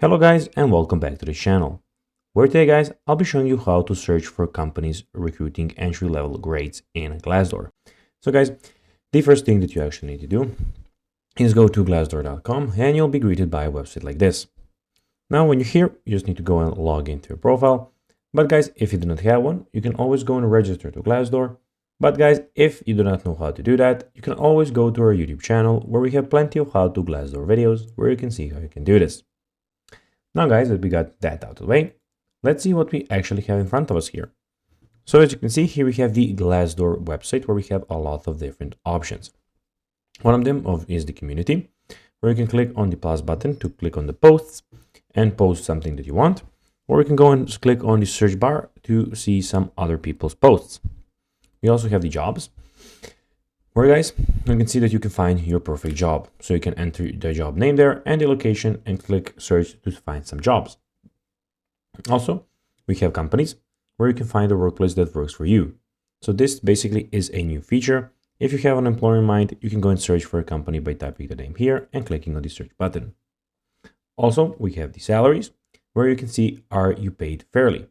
Hello guys and welcome back to the channel, where today guys I'll be showing you how to search for companies recruiting entry-level grades in Glassdoor. So guys, the first thing that you actually need to do is go to glassdoor.com and you'll be greeted by a website like this. Now when you're here, you just need to go and log into your profile. But guys, if you do not have one, you can always go and register to Glassdoor. But guys, if you do not know how to do that, you can always go to our YouTube channel where we have plenty of how to Glassdoor videos where you can see how you can do this. Now guys, that we got that out of the way, let's see what we actually have in front of us here. So as you can see here, we have the Glassdoor website where we have a lot of different options. One of them is the community, where you can click on the plus button to click on the posts and post something that you want. Or you can go and just click on the search bar to see some other people's posts. We also have the jobs, where guys, you can see that you can find your perfect job. So you can enter the job name there and the location and click search to find some jobs. Also, we have companies where you can find a workplace that works for you. So this basically is a new feature. If you have an employer in mind, you can go and search for a company by typing the name here and clicking on the search button. Also, we have the salaries, where you can see, are you paid fairly?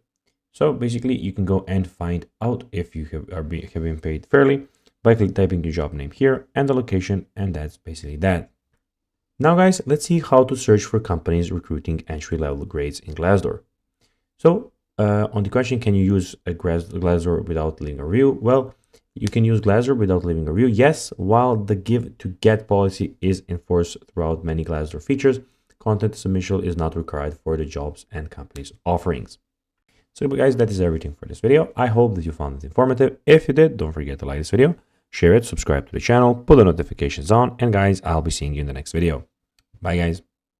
So basically, you can go and find out if you have been paid fairly by typing the job name here and the location, and that's basically that. Now guys, let's see how to search for companies recruiting entry-level grades in Glassdoor. So on the question, can you use a Glassdoor without leaving a review? Well, you can use Glassdoor without leaving a review, yes, while the give to get policy is enforced throughout many Glassdoor features. Content submission is not required for the jobs and companies offerings. So guys, that is everything for this video. I hope that you found it informative. If you did, don't forget to like this video, share it, subscribe to the channel, put the notifications on, and guys, I'll be seeing you in the next video. Bye guys.